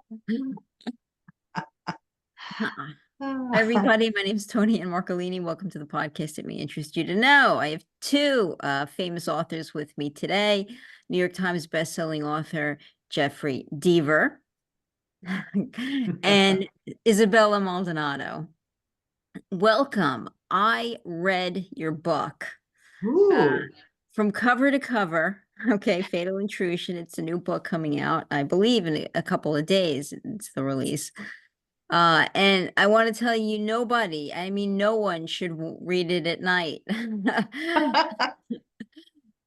Hi, everybody. My name is Toni Marcolini. Welcome to the podcast that may interest you to know. I have two famous authors with me today. New York Times bestselling author Jeffrey Deaver and Isabella Maldonado. Welcome. I read your book Ooh. from cover to cover. Okay, Fatal Intrusion. It's a new book coming out, I believe, in a couple of days. It's the release. And I want to tell you, nobody, I mean, no one should read it at night.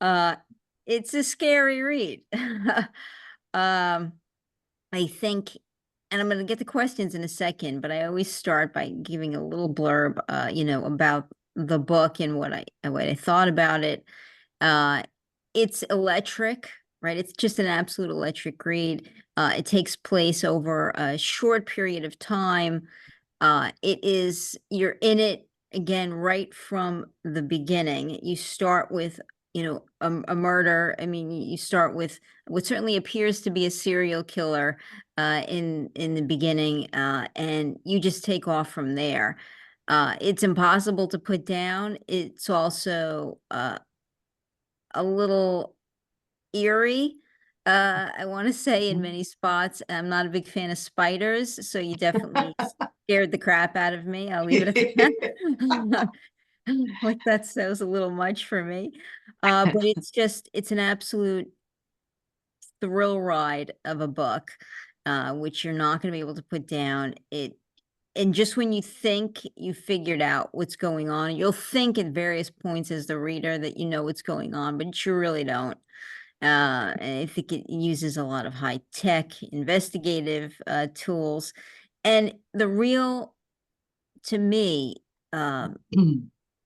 uh, it's a scary read. I think, and I'm going to get the questions in a second, but I always start by giving a little blurb, about the book and what I thought about it. It's electric, right? It's just an absolute electric read. It takes place over a short period of time. You're in it again right from the beginning. You start with, a murder. I mean, you start with what certainly appears to be a serial killer in the beginning, and you just take off from there. It's impossible to put down. It's also a little eerie. I want to say in many spots. I'm not a big fan of spiders, so you definitely scared the crap out of me. I'll leave it at that. Like that was a little much for me. But it's an absolute thrill ride of a book, which you're not going to be able to put down. And just when you think you figured out what's going on, you'll think at various points as the reader that you know what's going on, but you really don't. And I think it uses a lot of high tech investigative tools. And the real, to me,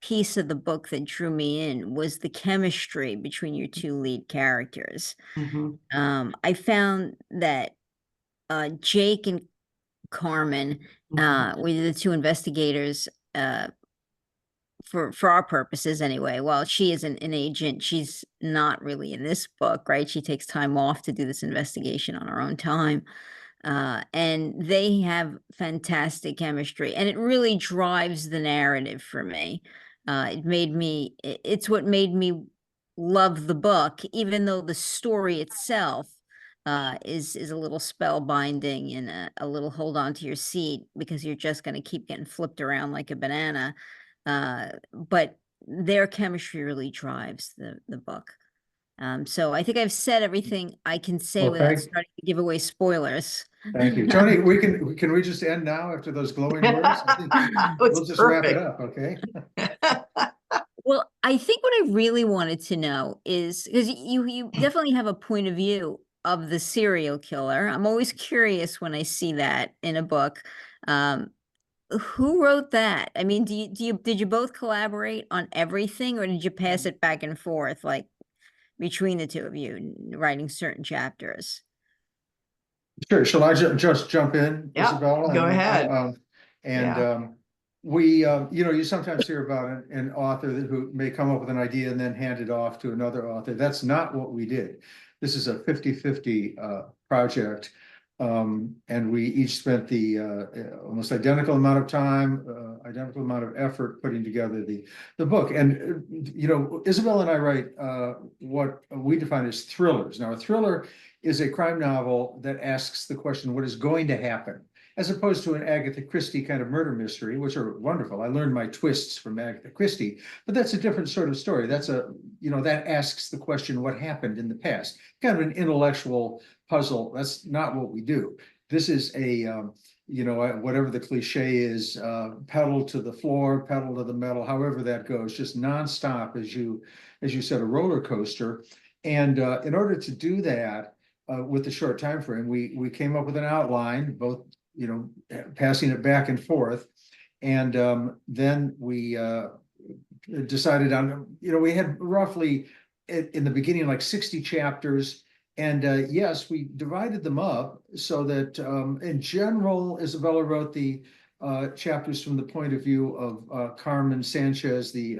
piece of the book that drew me in was the chemistry between your two lead characters. I found that Jake and Carmen were the two investigators for our purposes anyway. While she is an agent, she's not really in this book, right? She takes time off to do this investigation on her own time. And they have fantastic chemistry, and it really drives the narrative for me. It's what made me love the book, even though the story itself is a little spellbinding and a little hold on to your seat because you're just going to keep getting flipped around like a banana. But their chemistry really drives the book. So I think I've said everything I can say Well, without starting to give away spoilers. thank you, Toni. Can we just end now after those glowing words? I think we'll just wrap it up, okay? Well, I think what I really wanted to know is because you definitely have a point of view of the serial killer. I'm always curious when I see that in a book. Who wrote that? I mean, did you both collaborate on everything, or did you pass it back and forth, like between the two of you, writing certain chapters? Sure. Shall I just jump in, Yeah, Isabella? go ahead. And Yeah. we, you sometimes hear about an author who may come up with an idea and then hand it off to another author. That's not what we did. This is a 50-50 project. And we each spent the almost identical amount of time, identical amount of effort putting together the book. And Isabel and I write what we define as thrillers. Now, a thriller is a crime novel that asks the question, what is going to happen? As opposed to an Agatha Christie kind of murder mystery, which are wonderful. I learned my twists from Agatha Christie, but that's a different sort of story. That's that asks the question, what happened in the past? Kind of an intellectual puzzle. That's not what we do. This is whatever the cliche is, pedal to the floor, pedal to the metal, however that goes, just nonstop, as you said, a roller coaster. And in order to do that, with the short time frame, we came up with an outline, both passing it back and forth, and then we decided on we had roughly in the beginning like 60 chapters, and yes, we divided them up so that in general, Isabella wrote the chapters from the point of view of Carmen Sanchez, the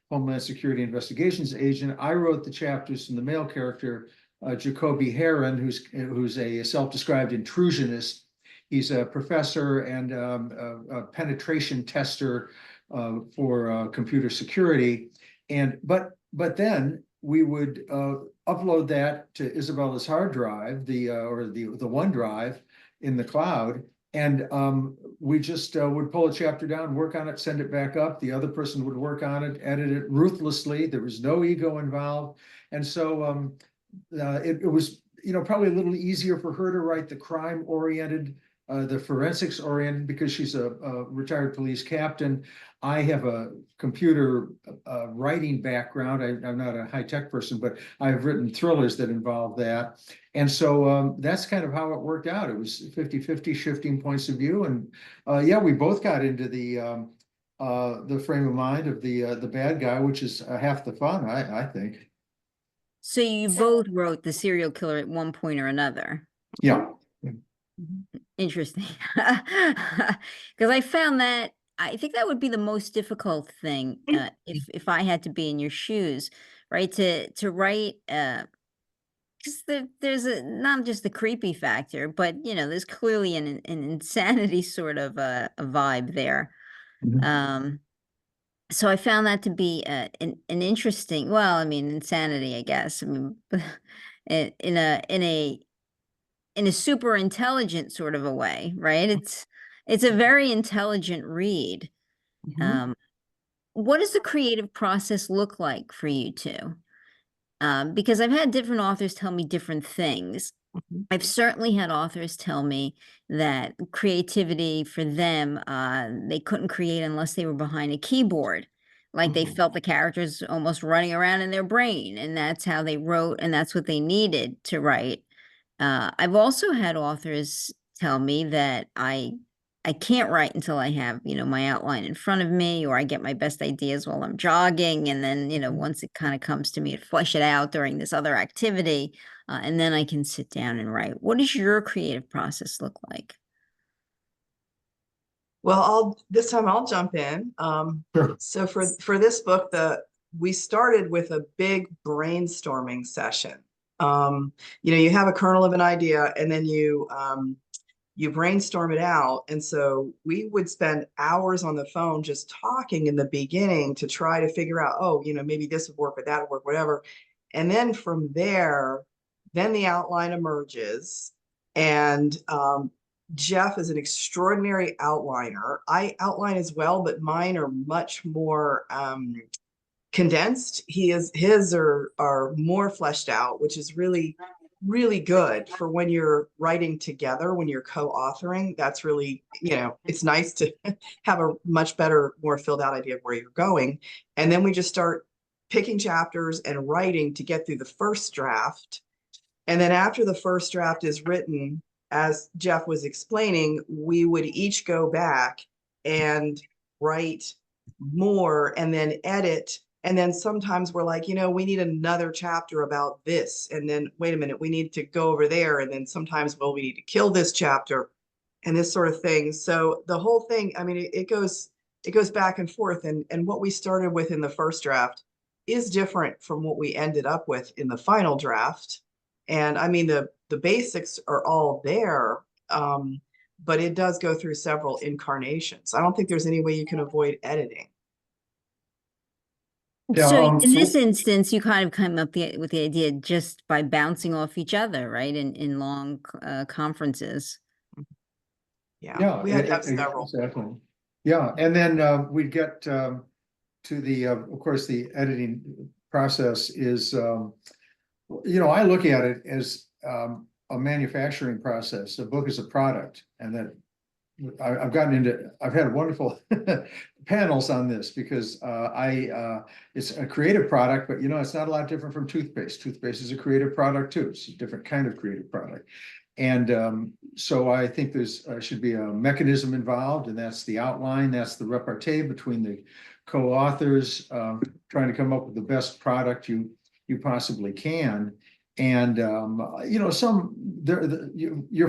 Homeland Security Investigations agent. I wrote the chapters from the male character Jacoby Heron, who's a self-described intrusionist. He's a professor and a penetration tester for computer security. And but then we would upload that to Isabella's hard drive, the OneDrive in the cloud, and we just would pull a chapter down, work on it, send it back up. The other person would work on it, edit it ruthlessly. There was no ego involved, and so it was, probably a little easier for her to write the crime-oriented, the forensics-oriented, because she's a retired police captain. I have a computer writing background. I'm not a high-tech person, but I've written thrillers that involve that. And so that's kind of how it worked out. It was 50-50, shifting points of view. And yeah, we both got into the frame of mind of the bad guy, which is half the fun, I think. So you both wrote the serial killer at one point or another. Yeah. Interesting. Because I found that I think that would be the most difficult thing if I had to be in your shoes, right? To write because there's not just the creepy factor, but there's clearly an insanity sort of a vibe there. Mhm. So I found that to be an interesting, well, I mean, insanity, I guess. I mean, in a super intelligent sort of a way, right? It's a very intelligent read. Mhm. Um, what does the creative process look like for you two? Because I've had different authors tell me different things. Mhm. I've certainly had authors tell me that creativity for them, they couldn't create unless they were behind a keyboard. Like they Mhm. felt the characters almost running around in their brain, and that's how they wrote, and that's what they needed to write. I've also had authors tell me that I can't write until I have, my outline in front of me, or I get my best ideas while I'm jogging, and then, once it kind of comes to me, to flesh it out during this other activity, and then I can sit down and write. What does your creative process look like? Well, this time I'll jump in. Sure. So for this book, we started with a big brainstorming session. You have a kernel of an idea, and then you brainstorm it out. And so we would spend hours on the phone just talking in the beginning to try to figure out, oh, maybe this would work, but that would work, whatever. And then from there, then the outline emerges. And Jeff is an extraordinary outliner. I outline as well, but mine are much more condensed. His are more fleshed out, which is really, really good for when you're writing together, when you're co-authoring. That's really, it's nice to have a much better, more filled out idea of where you're going. And then we just start picking chapters and writing to get through the first draft. And then after the first draft is written, as Jeff was explaining, we would each go back and write more and then edit. And then sometimes we're like, we need another chapter about this. And then, wait a minute, we need to go over there. And then sometimes, well, we need to kill this chapter and this sort of thing. So the whole thing, I mean, it goes back and forth. And what we started with in the first draft is different from what we ended up with in the final draft. And I mean, the basics are all there, but it does go through several incarnations. I don't think there's any way you can avoid editing. Yeah. So in this instance, you kind of come up with the idea just by bouncing off each other, right? In long conferences. Yeah, we had to have several. Exactly. Yeah, and then we'd get to the, of course, the editing process is, I look at it as a manufacturing process. A book is a product, and that I've had wonderful panels on this because it's a creative product, but it's not a lot different from toothpaste. Toothpaste is a creative product too. It's a different kind of creative product. And so I think there's should be a mechanism involved, and that's the outline, that's the repartee between the co-authors, trying to come up with the best product you possibly can. And you're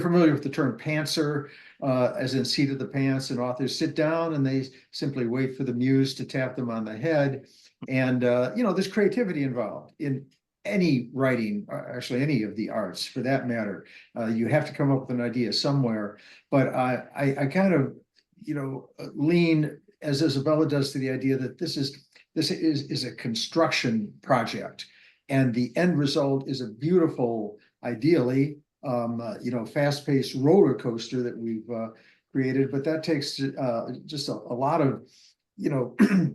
familiar with the term pantser, as in seat of the pants, and authors sit down and they simply wait for the muse to tap them on the head. And there's creativity involved any writing, actually any of the arts for that matter. You have to come up with an idea somewhere. But I kind of, lean, as Isabella does, to the idea that this is a construction project, and the end result is a beautiful, ideally, fast-paced roller coaster that we've created. But that takes just a lot of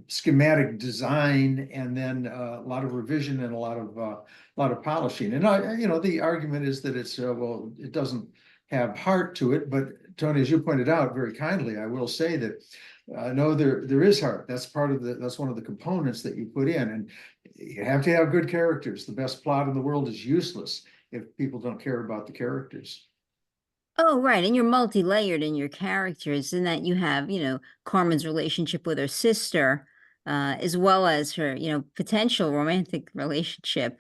schematic design, and then a lot of revision and a lot of polishing. And the argument is that it's well, it doesn't have heart to it. But Toni, as you pointed out very kindly, I will say that no, there is heart. That's one of the components that you put in, and you have to have good characters. The best plot in the world is useless if people don't care about the characters. Oh, right. And you're multi-layered in your characters, in that you have, Carmen's relationship with her sister, as well as her, potential romantic relationship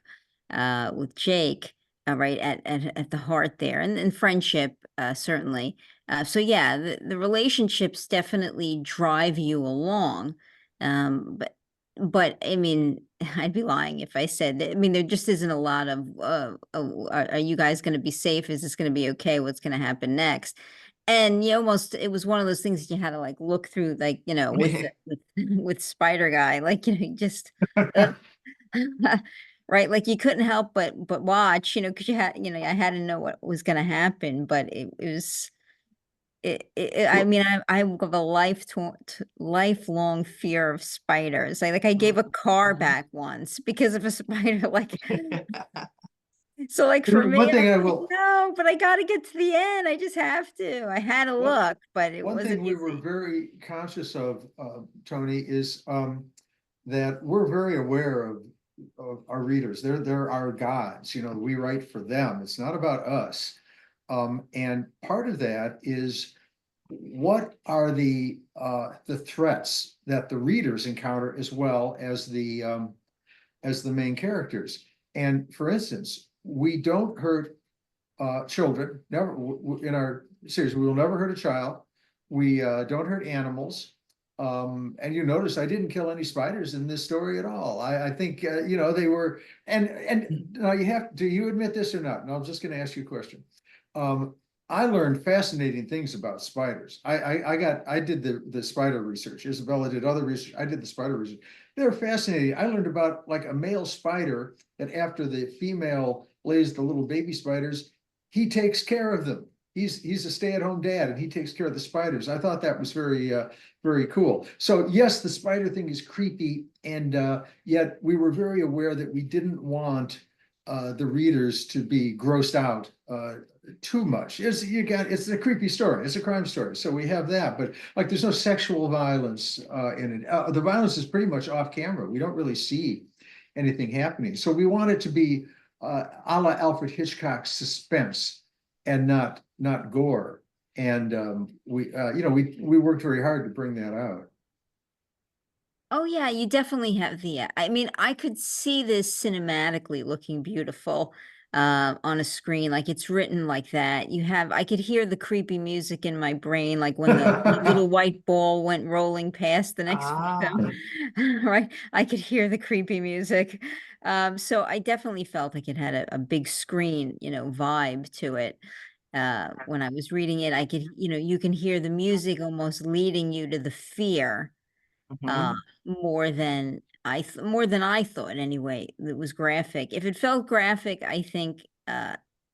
with Jake, right at the heart there, and friendship, certainly. So yeah, the relationships definitely drive you along. But I mean, I'd be lying if I said that. I mean, there just isn't a lot of, are you guys going to be safe? Is this going to be okay? What's going to happen next? And it was one of those things that you had to like look through, like, with Spider Guy, like, you just, right. Like you couldn't help but watch, because I had to know what was going to happen, but it was, I Well, mean, I have a lifelong fear of spiders. Like I gave a car back once because of a spider. Like, so like for me, one I'm thing I like, will no, but I got to get to the end. I just have to. I had to One, look, but it one wasn't thing we were easy. very conscious of, Toni, is that we're very aware of our readers. They're our gods. We write for them. It's not about us. And part of that is, what are the threats that the readers encounter as well as the main characters. And for instance, we don't hurt children. Never in our series, we will never hurt a child. We don't hurt animals. And you notice I didn't kill any spiders in this story at all. I think they were, and now do you admit this or not? And I'm just going to ask you a question. I learned fascinating things about spiders. I did the spider research. Isabella did other research. I did the spider research. They're fascinating. I learned about like a male spider that after the female lays the little baby spiders, he takes care of them. He's a stay-at-home dad, and he takes care of the spiders. I thought that was very cool. So yes, the spider thing is creepy, and yet we were very aware that we didn't want the readers to be grossed out too much. It's a creepy story. It's a crime story, so we have that. But like, there's no sexual violence in it. The violence is pretty much off camera. We don't really see anything happening. So we want it to be a la Alfred Hitchcock's suspense, and not gore. And we worked very hard to bring that out. Oh yeah, you definitely have I mean, I could see this cinematically looking beautiful on a screen. Like it's written like that. I could hear the creepy music in my brain, like when the little white ball went rolling past the next Ah, window. Right? I could hear the creepy music. So I definitely felt like it had a big screen, vibe to it. When I was reading it, I could, you can hear the music almost leading you to the fear, uh, mhm, more than I thought anyway. It was graphic. If it felt graphic, I think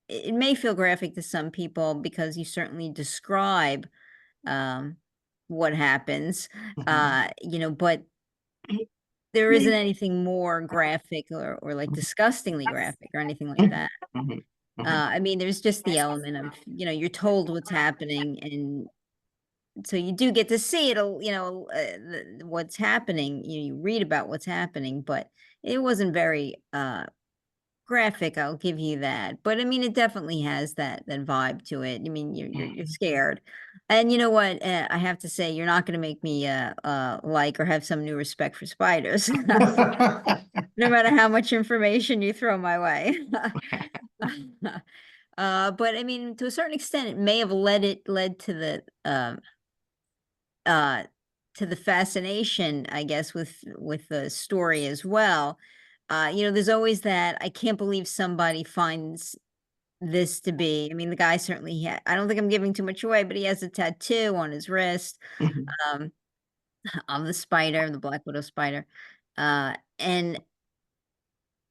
it may feel graphic to some people because you certainly describe um what happens. mhm. But there isn't anything more graphic or like disgustingly graphic or anything like that. Mhm, mhm, I mean, there's just the element of, you're told what's happening, and so you do get to see it, what's happening. You read about what's happening, but it wasn't very graphic. I'll give you that. But I mean, it definitely has that vibe to it. I mean, you're scared, and you know what? I have to say, you're not going to make me like or have some new respect for spiders, no matter how much information you throw my way. But I mean, to a certain extent, it may have led uh to the fascination, I guess, with the story as well. there's always that, I can't believe somebody finds this to be, I mean, the guy certainly I don't think I'm giving too much away, but he has a tattoo on his wrist, Mhm. um, of the spider, the Black Widow spider. And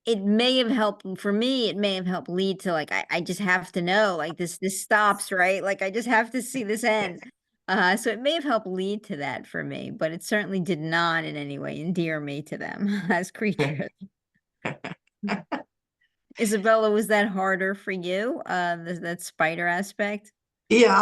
it may have helped for me, it may have helped lead to, like, I just have to know, like, this stops, right? Like, I just have to see this end. So it may have helped lead to that for me, but it certainly did not in any way endear me to them as creatures. Isabella, was that harder for you, that spider aspect? Yeah,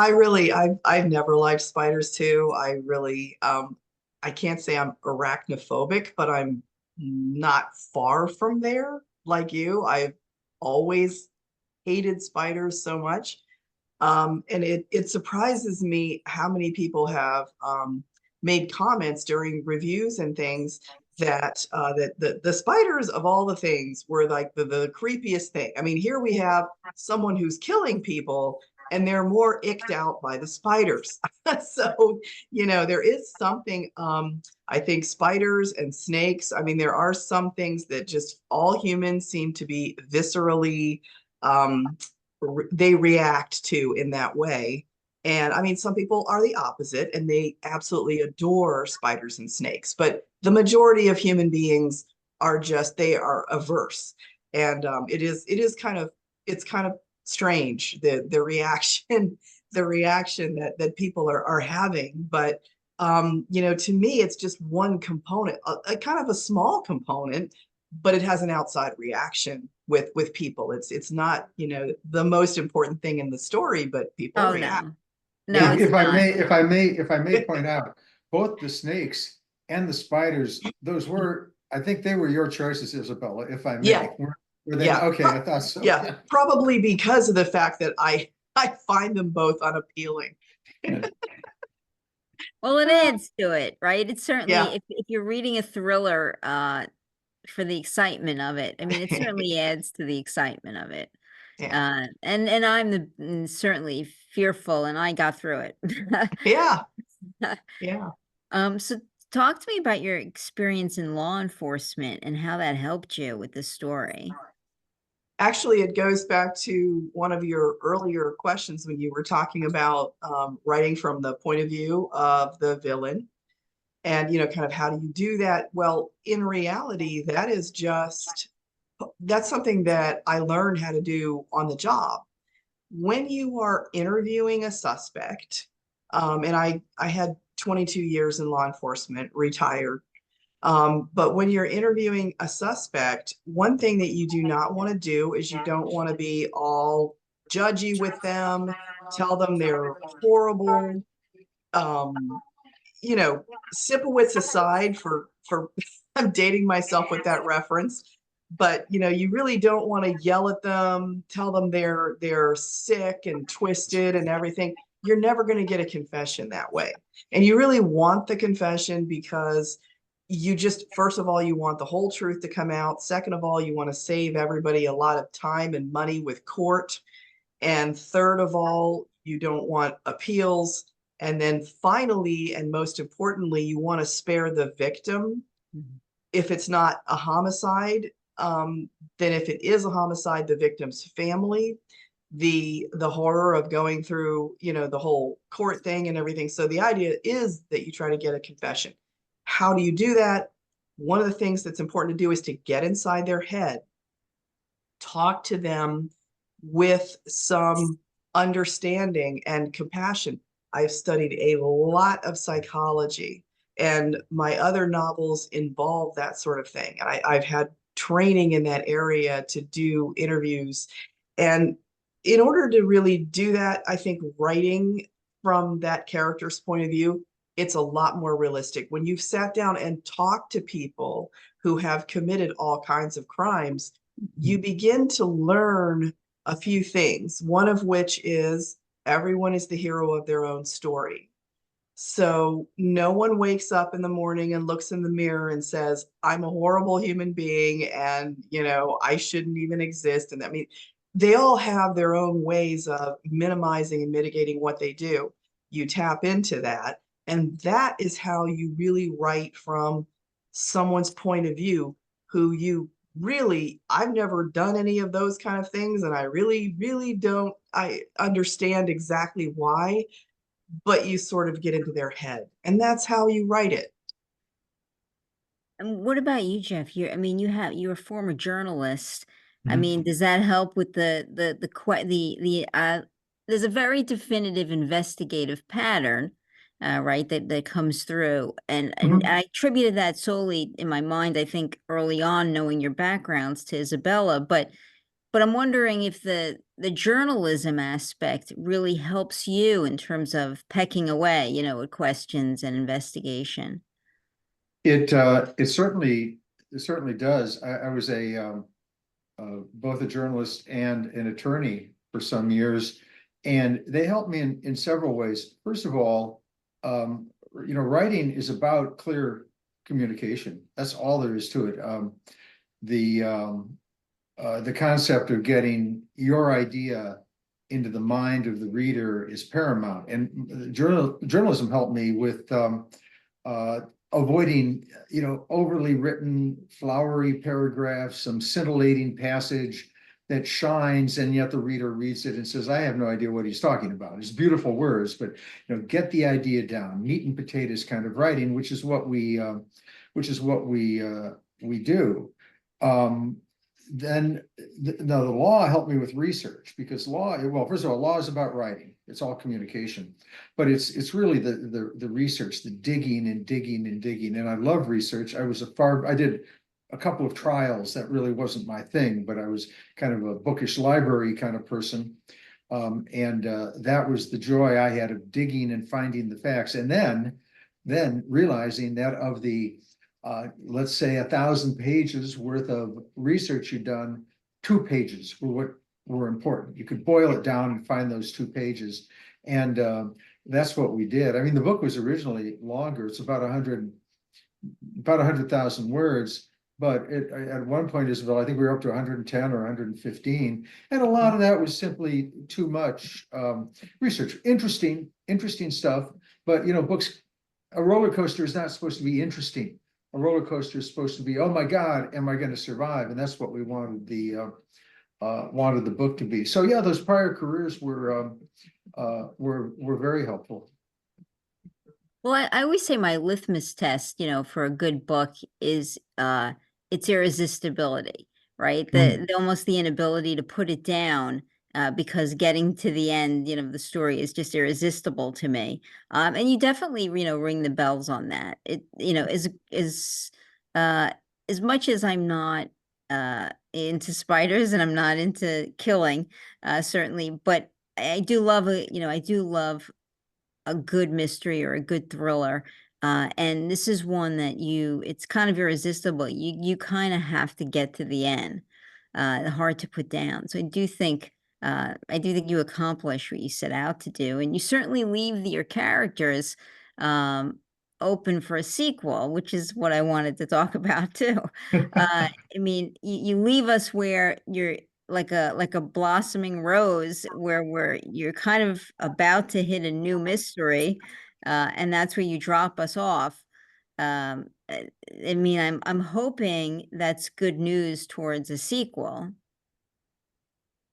I've never liked spiders too. I can't say I'm arachnophobic, but I'm not far from there like you. I've always hated spiders so much. And it surprises me how many people have made comments during reviews and things that that the spiders of all the things were like the creepiest thing. I mean, here we have someone who's killing people and they're more icked out by the spiders. So, there is something, I think spiders and snakes, I mean, there are some things that just all humans seem to be viscerally um, they react to in that way. And I mean, some people are the opposite and they absolutely adore spiders and snakes, but the majority of human beings are just, they are averse. And it is it's kind of strange, the reaction, the reaction that people are having. But, to me, it's just one component, a kind of a small component, but it has an outside reaction with people. It's not, the most important thing in the story, but people Oh, react. no. No, Yeah. it's not. If I may point out, both the snakes and the spiders, those were, I think they were your choices, Isabella, if I Yeah. may. Were they not? Yeah. Okay, I thought so. Yeah. Probably because of the fact that I find them both unappealing. Well, it adds to it, right? It's certainly, Yeah. if you're reading a thriller, for the excitement of it, I mean, it certainly adds to the excitement of it. Yeah. And I'm certainly fearful, and I got through it. Yeah. Yeah. So talk to me about your experience in law enforcement and how that helped you with the story. Actually, it goes back to one of your earlier questions when you were talking about writing from the point of view of the villain. And, kind of how do you do that? Well, in reality, that's something that I learned how to do on the job. When you are interviewing a suspect, and I had 22 years in law enforcement, retired. But when you're interviewing a suspect, one thing that you do not want to do is you don't want to be all judgy with them, tell them they're horrible. Um, Sipowicz aside for I'm dating myself with that reference, but you really don't want to yell at them, tell them they're sick and twisted and everything. You're never going to get a confession that way. And you really want the confession because you just, first of all, you want the whole truth to come out. Second of all, you want to save everybody a lot of time and money with court. And third of all, you don't want appeals. And then finally, and most importantly, you want to spare the victim. Mhm. If it's not a homicide, then if it is a homicide, the victim's family, the horror of going through, the whole court thing and everything. So the idea is that you try to get a confession. How do you do that? One of the things that's important to do is to get inside their head, talk to them with some understanding and compassion. I've studied a lot of psychology, and my other novels involve that sort of thing. And I've had training in that area to do interviews. And in order to really do that, I think writing from that character's point of view, it's a lot more realistic. When you've sat down and talked to people who have committed all kinds of crimes, you begin to learn a few things, one of which is everyone is the hero of their own story. So no one wakes up in the morning and looks in the mirror and says, I'm a horrible human being and, I shouldn't even exist. And I mean, they all have their own ways of minimizing and mitigating what they do. You tap into that. And that is how you really write from someone's point of view who you really, I've never done any of those kind of things, and I really, really don't, I understand exactly why, but you sort of get into their head, and that's how you write it. And what about you, Jeff? I mean, you're a former journalist. I Mhm. mean, does that help with there's a very definitive investigative pattern, right, that comes through. And Mhm. I attributed that solely in my mind, I think early on, knowing your backgrounds to Isabella, but I'm wondering if the journalism aspect really helps you in terms of pecking away, at questions and investigation. It certainly does. I was both a journalist and an attorney for some years, and they helped me in several ways. First of all, writing is about clear communication. That's all there is to it. The the concept of getting your idea into the mind of the reader is paramount, and journalism helped me with uh, avoiding, overly written, flowery paragraphs, some scintillating passage that shines, and yet the reader reads it and says, "I have no idea what he's talking about." It's beautiful words, but get the idea down. Meat and potatoes kind of writing, which is what we do. Um, then now the law helped me with research, because well, first of all, law is about writing. It's all communication, but it's really the research, the digging and digging and digging. And I love research. I did a couple of trials. That really wasn't my thing, but I was kind of a bookish library kind of person. And that was the joy I had of digging and finding the facts, and then realizing that of the let's say 1,000 pages worth of research you'd done, 2 pages were what were important. You could boil it down and find those 2 pages. And that's what we did. I mean, the book was originally longer. It's about 100,000 words. But at one point, Isabel, I think we were up to 110 or 115. And a lot of that was simply too much research. Interesting stuff. But, books, a roller coaster is not supposed to be interesting. A roller coaster is supposed to be, oh my God, am I going to survive? And that's what we wanted the book to be. So yeah, those prior careers were very helpful. Well, I always say my litmus test, for a good book is its irresistibility, right? Mm. The almost the inability to put it down, because getting to the end, the story is just irresistible to me. And you definitely, ring the bells on that. It, uh as much as I'm not into spiders and I'm not into killing, certainly, but I do love a good mystery or a good thriller. And this is one that it's kind of irresistible. You kind of have to get to the end. Hard to put down. So I do think you accomplish what you set out to do. And you certainly leave your characters um open for a sequel, which is what I wanted to talk about too. I mean, you leave us where you're like a blossoming rose where you're kind of about to hit a new mystery, and that's where you drop us off. I mean, I'm hoping that's good news towards a sequel.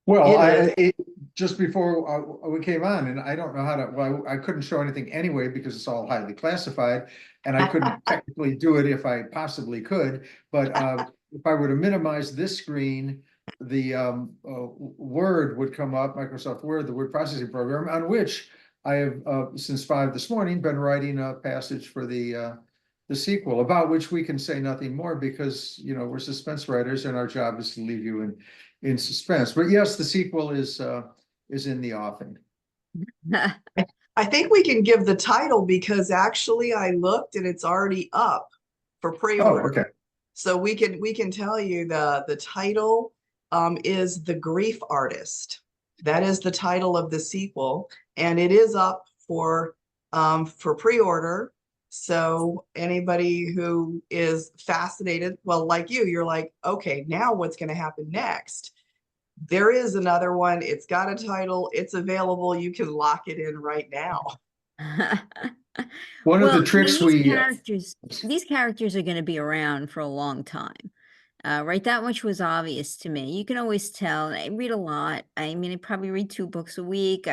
Well, It is. just before we came on, and I don't know how to, well, I couldn't show anything anyway because it's all highly classified, and I couldn't technically do it if I possibly could. But if I were to minimize this screen, the Word would come up, Microsoft Word, the word processing program, on which I have since 5 this morning been writing a passage for the sequel, about which we can say nothing more because we're suspense writers and our job is to leave you in suspense. But yes, the sequel is in the offing. I think we can give the title because actually I looked and it's already up for Oh, pre-order. okay. So we can tell you the title is The Grief Artist. That is the title of the sequel, and it is up for pre-order. So anybody who is fascinated, well, like you're like, okay, now what's going to happen next? There is another one. It's got a title. It's available. You can lock it in right now. One of Well, the I mean, tricks we these characters are going to be around for a long time. Right, that much was obvious to me. You can always tell. And I read a lot. I mean, I probably read 2 books a week.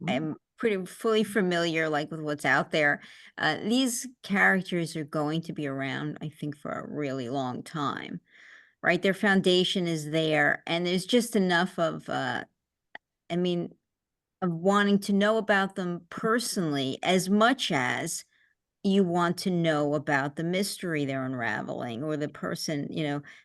I'm pretty fully familiar, like, with what's out there. These characters are going to be around, I think, for a really long time, right? Their foundation is there, and there's just enough of, I mean, of wanting to know about them personally as much as you want to know about the mystery they're unraveling or the person,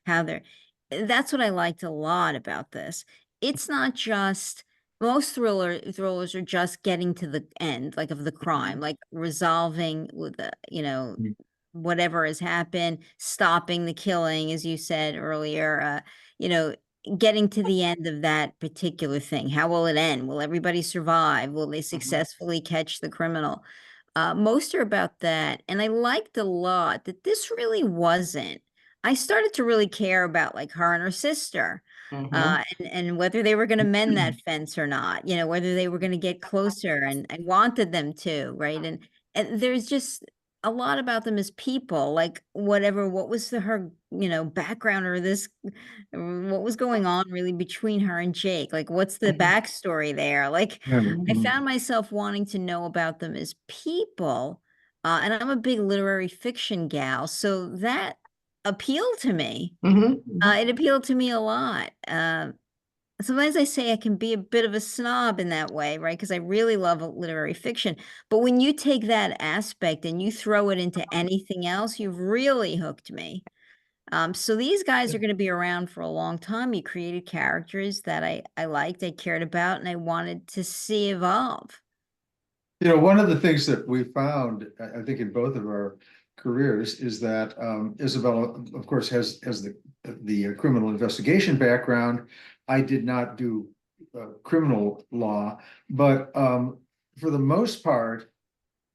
how they're that's what I liked a lot about this. It's not just most thrillers are just getting to the end, like, of the crime, like resolving with the, Mm. whatever has happened, stopping the killing, as you said earlier, you know, getting to the end of that particular thing. How will it end? Will everybody survive? Will they successfully catch the criminal? Most are about that, and I liked a lot that this really wasn't. I started to really care about, like, her and her sister, Mhm. and whether they were gonna mend that fence or not, whether they were gonna get closer, and I wanted them to, right? And there's just a lot about them as people, like, what was her, background, or this what was going on really between her and Jake? Like, what's the Mhm. backstory there? Like, Yeah. I Mhm. found myself wanting to know about them as people, and I'm a big literary fiction gal, so that appealed to me. Mhm. Mhm. It appealed to me a lot. Sometimes I say I can be a bit of a snob in that way, right? Because I really love literary fiction. But when you take that aspect and you throw it into anything else, you've really hooked me. So these guys are going to be around for a long time. You created characters that I liked, I cared about, and I wanted to see evolve. One of the things that we found, I think in both of our careers, is that Isabella, of course, has the criminal investigation background. I did not do criminal law, but for the most part,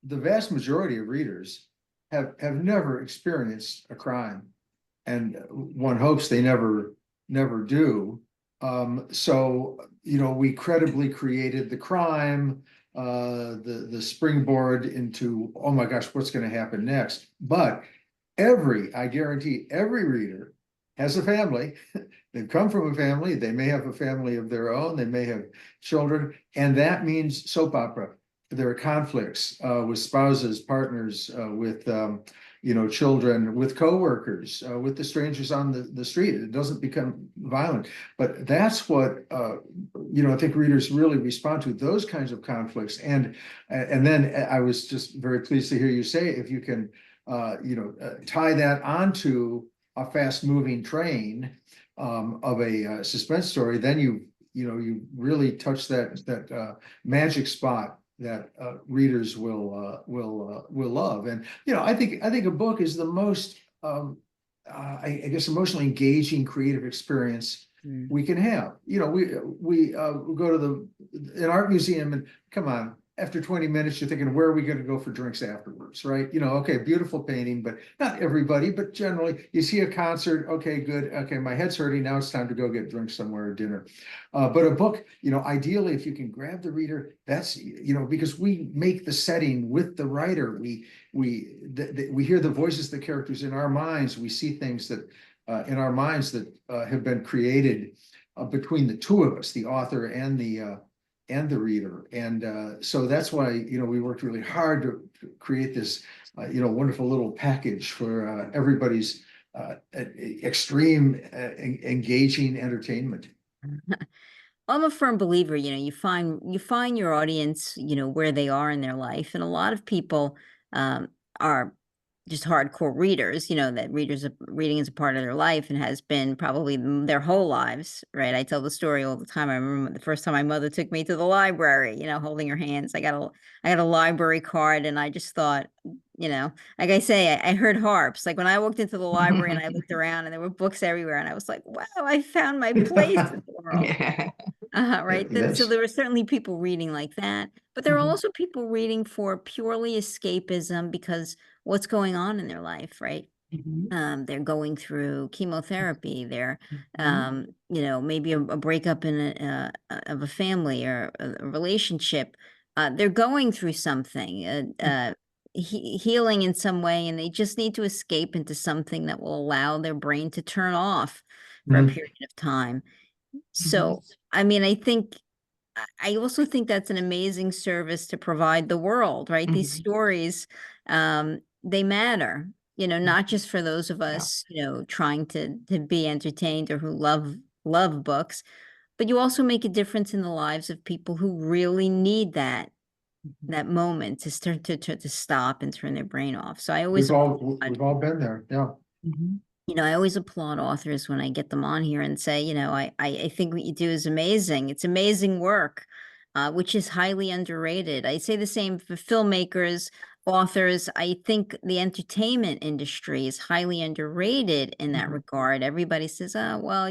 the vast majority of readers have never experienced a crime, and one hopes they never do. So we credibly created the crime, the springboard into, oh my gosh, what's going to happen next? But I guarantee every reader has a family. They've come from a family. They may have a family of their own. They may have children, and that means soap opera. There are conflicts with spouses, partners, with children, with coworkers, with the strangers on the street. It doesn't become violent, but that's what I think readers really respond to, those kinds of conflicts. And then I was just very pleased to hear you say, if you can tie that onto a fast moving train of a suspense story, then you really touch that magic spot that readers will love. And I think a book is the most I guess emotionally engaging creative experience Mm. we can have. We go to an art museum, and come on, after 20 minutes, you're thinking, where are we going to go for drinks afterwards, right? Okay, beautiful painting, but not everybody, but generally you see a concert. Okay, good. Okay, my head's hurting. Now it's time to go get drinks somewhere or dinner. But a book, ideally, if you can grab the reader, that's, because we make the setting with the writer. We hear the voices of the characters in our minds. We see things that in our minds that have been created between the two of us, the author and the reader. And so that's why, we worked really hard to create this, wonderful little package for everybody's extreme engaging entertainment. I'm a firm believer, you find your audience, where they are in their life, and a lot of people are just hardcore readers, that reading is a part of their life and has been probably their whole lives, right? I tell the story all the time. I remember the first time my mother took me to the library, holding her hands. I got a library card, and I just thought, like I say, I heard harps. Like, when I walked into the library and I looked around and there were books everywhere, and I was like, wow, I found my place in the world. Yeah. Right. So That's there were certainly people reading like that, but there are Mhm. also people reading for purely escapism because what's going on in their life, right? Mhm. They're going through chemotherapy. They're, Mhm. maybe a breakup of a family or a relationship. They're going through something. healing in some way, and they just need to escape into something that will allow their brain to turn off for a Mhm. period of time. So, I mean, I also think that's an amazing service to provide the world, right? These Mhm. stories, they matter, not just for those of Yeah. us, trying to be entertained or who love books, but you also make a difference in the lives of people who really need that moment to start to stop and turn their brain off. So I always applaud, We've all been there. Yeah. Mhm. I always applaud authors when I get them on here and say, I think what you do is amazing. It's amazing work, which is highly underrated. I say the same for filmmakers, authors. I think the entertainment industry is highly underrated in that Mhm. regard. Everybody says, oh, well,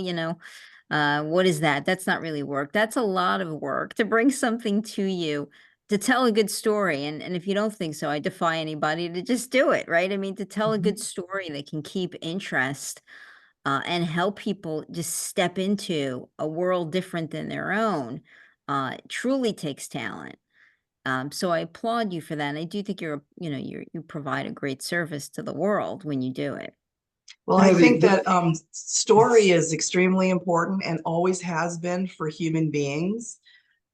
what is that? That's not really work. That's a lot of work to bring something to you, to tell a good story. And if you don't think so, I defy anybody to just do it, right? I mean, to tell a good Mhm. story that can keep interest, and help people just step into a world different than their own, truly takes talent. So I applaud you for that. And I do think you provide a great service to the world when you do it. Well, You I know, think that story is extremely important and always has been for human beings.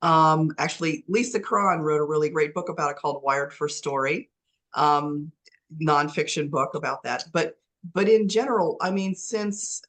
Actually, Lisa Cron wrote a really great book about it called Wired for Story, um, nonfiction book about that. But in general, I mean, since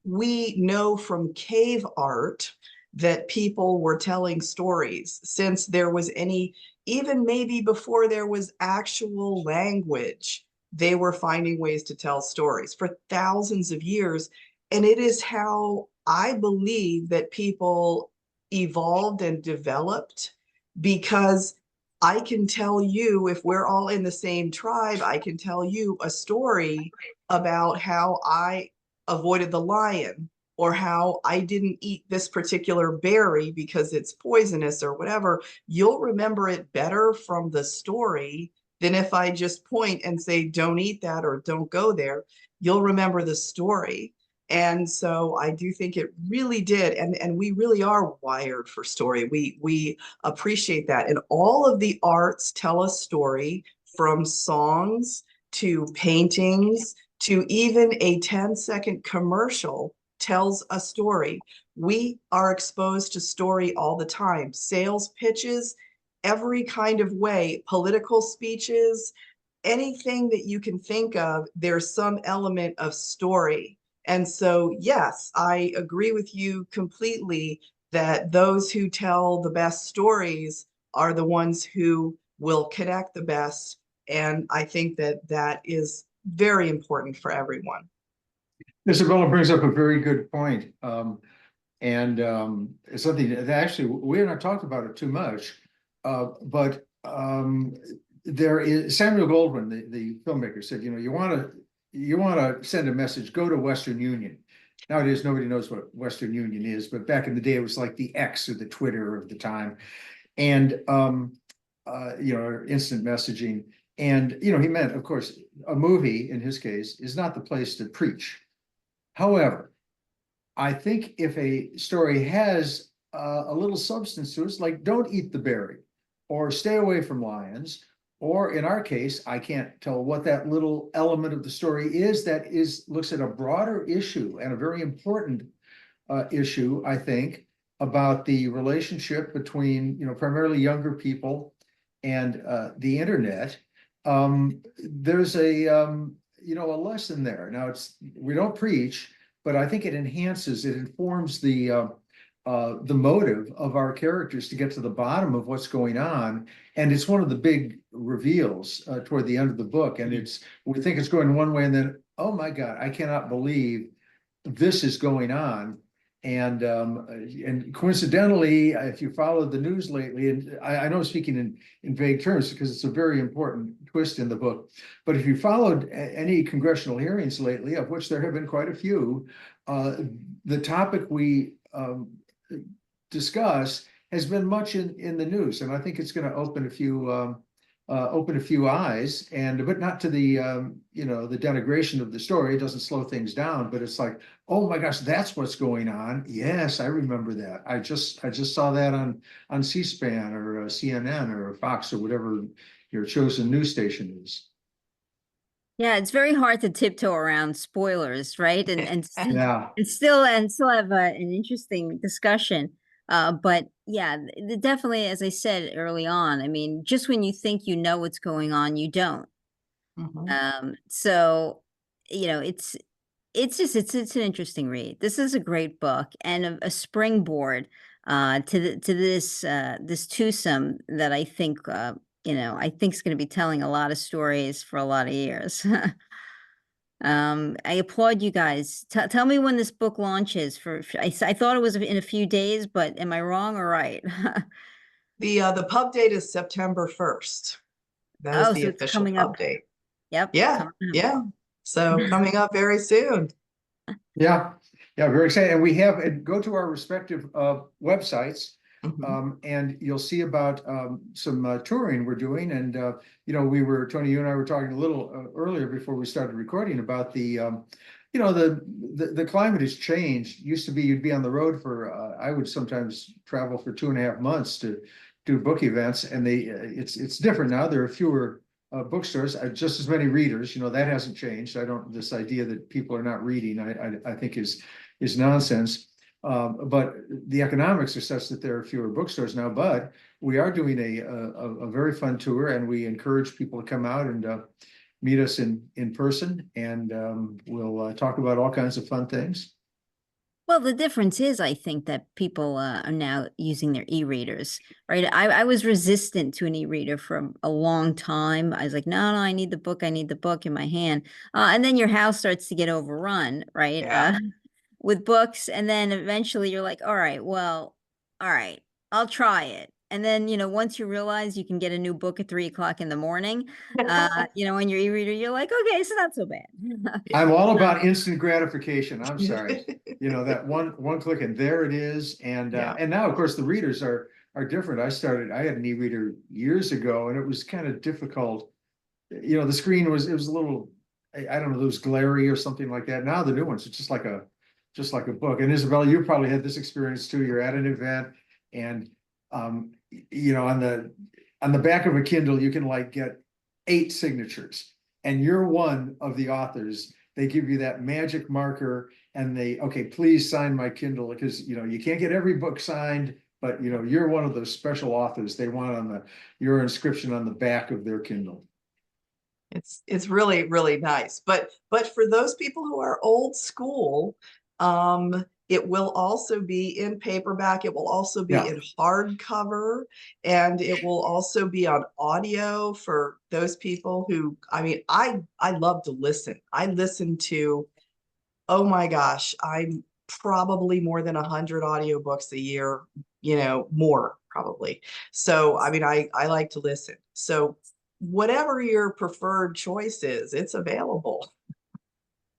we know from cave art that people were telling stories, since there was any, even maybe before there was actual language, they were finding ways to tell stories for thousands of years. And it is how I believe that people evolved and developed, because I can tell you, if we're all in the same tribe, I can tell you a story about how I avoided the lion, or how I didn't eat this particular berry because it's poisonous or whatever. You'll remember it better from the story than if I just point and say, don't eat that or don't go there. You'll remember the story. And so I do think it really did. And we really are wired for story. We appreciate that. And all of the arts tell a story, from songs to paintings to even a 10-second commercial tells a story. We are exposed to story all the time. Sales pitches, every kind of way, political speeches, anything that you can think of, there's some element of story. And so, yes, I agree with you completely that those who tell the best stories are the ones who will connect the best. And I think that that is very important for everyone. Isabella brings up a very good point. And it's something that actually we have not talked about it too much. But there is Samuel Goldwyn, the filmmaker, said, you want to send a message, go to Western Union. Nowadays, nobody knows what Western Union is, but back in the day, it was like the X or the Twitter of the time, and instant messaging. And he meant, of course, a movie in his case is not the place to preach. However, I think if a story has a little substance to it, like don't eat the berry or stay away from lions, or in our case, I can't tell what that little element of the story is that looks at a broader issue and a very important issue, I think, about the relationship between, primarily younger people and the internet. There's a lesson there. Now we don't preach, but I think it informs the motive of our characters to get to the bottom of what's going on. And it's one of the big reveals toward the end of the book. And we think it's going one way, and then, oh my God, I cannot believe this is going on. And coincidentally, if you followed the news lately, and I know speaking in vague terms because it's a very important twist in the book, but if you followed any congressional hearings lately, of which there have been quite a few, the topic we discuss has been much in the news, and I think it's going to open a few eyes, but not to the the denigration of the story. It doesn't slow things down, but it's like, oh my gosh, that's what's going on. Yes, I remember that. I just saw that on C-SPAN or CNN or Fox or whatever your chosen news station is. Yeah, it's very hard to tiptoe around spoilers, right? Yeah. And still have an interesting discussion. But yeah, definitely, as I said early on, I mean, just when you think you know what's going on, you don't. Mhm. So you know, it's an interesting read. This is a great book and a springboard to this twosome that I think I think is going to be telling a lot of stories for a lot of years. I applaud you guys. Tell me when this book launches. I thought it was in a few days, but am I wrong or right? The pub date is September 1st. That is Oh, the so it's official coming up. pub date. Yep, Yeah, coming yeah. So up. coming up very soon. Yeah, yeah, very excited. And we have, go to our respective websites, Mhm. and you'll see about some touring we're doing. And Tony, you and I were talking a little earlier before we started recording about the climate has changed. Used to be you'd be on the road for I would sometimes travel for 2.5 months to do book events, and it's different now. There are fewer bookstores, just as many readers. That hasn't changed. This idea that people are not reading, I think is nonsense. But the economics are such that there are fewer bookstores now. But we are doing a very fun tour, and we encourage people to come out and meet us in person, and we'll talk about all kinds of fun things. Well, the difference is, I think that people are now using their e-readers, right? I was resistant to an e-reader for a long time. I was like, no, no, I need the book. I need the book in my hand. And then your house starts to get overrun, right? Yeah. With books. And then eventually you're like, all right, I'll try it. And then, once you realize you can get a new book at 3 o'clock in the morning, on your e-reader, you're like, okay, so not so bad. I'm all Uh, about instant gratification. I'm sorry. That one click and there it is. And Yeah. and now, of course, the readers are different. I had an e-reader years ago, and it was kind of difficult. The screen it was a little, I don't know, it was glary or something like that. Now the new ones, it's just like a book. And Isabella, you probably had this experience too. You're at an event, and on the back of a Kindle, you can like get 8 signatures, and you're one of the authors. They give you that magic marker, and okay, please sign my Kindle, because you can't get every book signed, but you're one of those special authors they want on your inscription on the back of their Kindle. It's really, really nice. But for those people who are old school, it will also be in paperback. It will also be Yeah. in hardcover, and it will also be on audio for those people who, I mean, I love to listen. I listen to, oh my gosh, I'm probably more than 100 audiobooks a year, more probably. So, I mean, I like to listen. So whatever your preferred choice is, it's available.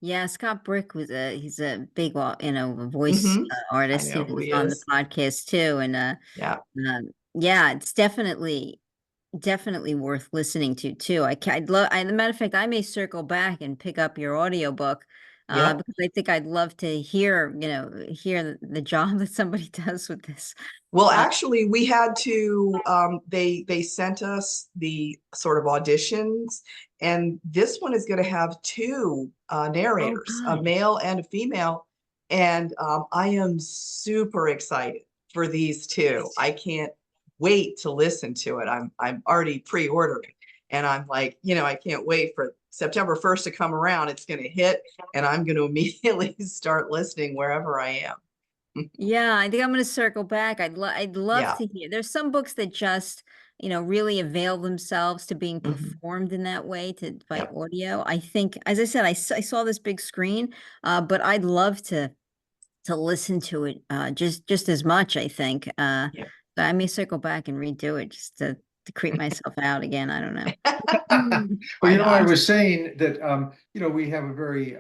Yeah, Scott Brick he's a big, voice Mhm. I artist. He know who was he on the is. podcast too. And Yeah. yeah, it's definitely worth listening to too. I'd love, as a matter of fact, I may circle back and pick up your audiobook Yep. because I think I'd love to hear the job that somebody does with this. Well, Uh, actually, we had to, they sent us the sort of auditions, and this one is going to have 2 oh, narrators, a good. male and a female. And I am super excited for these 2. I can't wait to listen to it. I'm already pre-ordering, and I'm like, I can't wait for September 1st to come around. It's going to hit, and I'm going to immediately start listening wherever I am. Yeah, I think I'm going to circle back. I'd love Yeah. to hear. There's some books that just, really avail themselves to being Mhm. performed in that way by Yep. audio. I think, as I said, I saw this big screen, but I'd love to listen to it just as much, I think. Yep. But I may circle back and redo it just to creep myself out again. I don't know. Mm. Well, Why I not? was saying that we have a very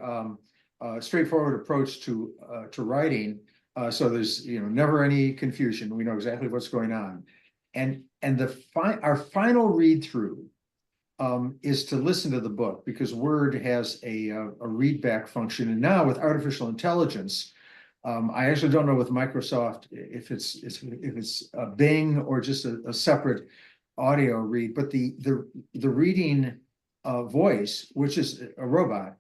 straightforward approach to writing. So there's never any confusion. We know exactly what's going on, and our final read through is to listen to the book, because Word has a read back function, and now with artificial intelligence. I actually don't know with Microsoft if it's Bing or just a separate audio read, but the reading voice, which is a robot,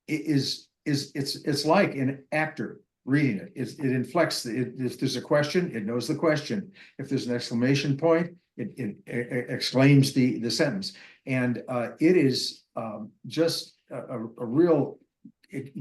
it's like an actor reading it. It inflects. If there's a question, it knows the question. If there's an exclamation point, it exclaims the sentence. And it is just a real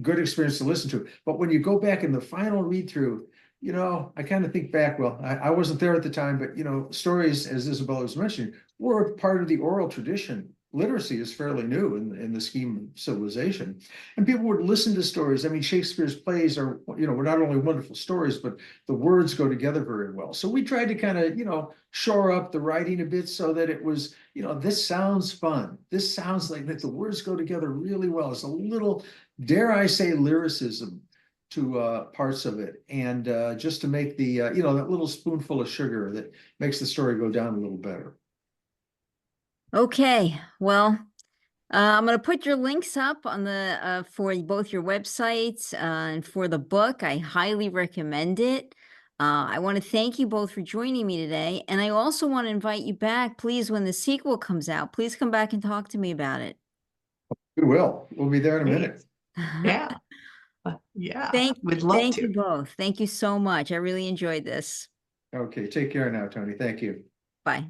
good experience to listen to. But when you go back in the final read through, you know, I kind of think back, well, I wasn't there at the time, but, you know, stories, as Isabella was mentioning, were part of the oral tradition. Literacy is fairly new in the scheme of civilization. And people would listen to stories. I mean, Shakespeare's plays are, you know, were not only wonderful stories, but the words go together very well. So we tried to kind of, you know, shore up the writing a bit so that it was, you know, this sounds fun. This sounds like that the words go together really well. It's a little, dare I say, lyricism to parts of it. And just to make the, you know, that little spoonful of sugar that makes the story go down a little better. Okay, well, I'm going to put your links up on the for both your websites and for the book. I highly recommend it. I want to thank you both for joining me today, and I also want to invite you back, please, when the sequel comes out. Please come back and talk to me about it. We will. We'll be there in a minute. Yeah. Yeah. We'd love Thank to. you both. Thank you so much. I really enjoyed this. Okay, take care now, Toni. Thank you. Bye.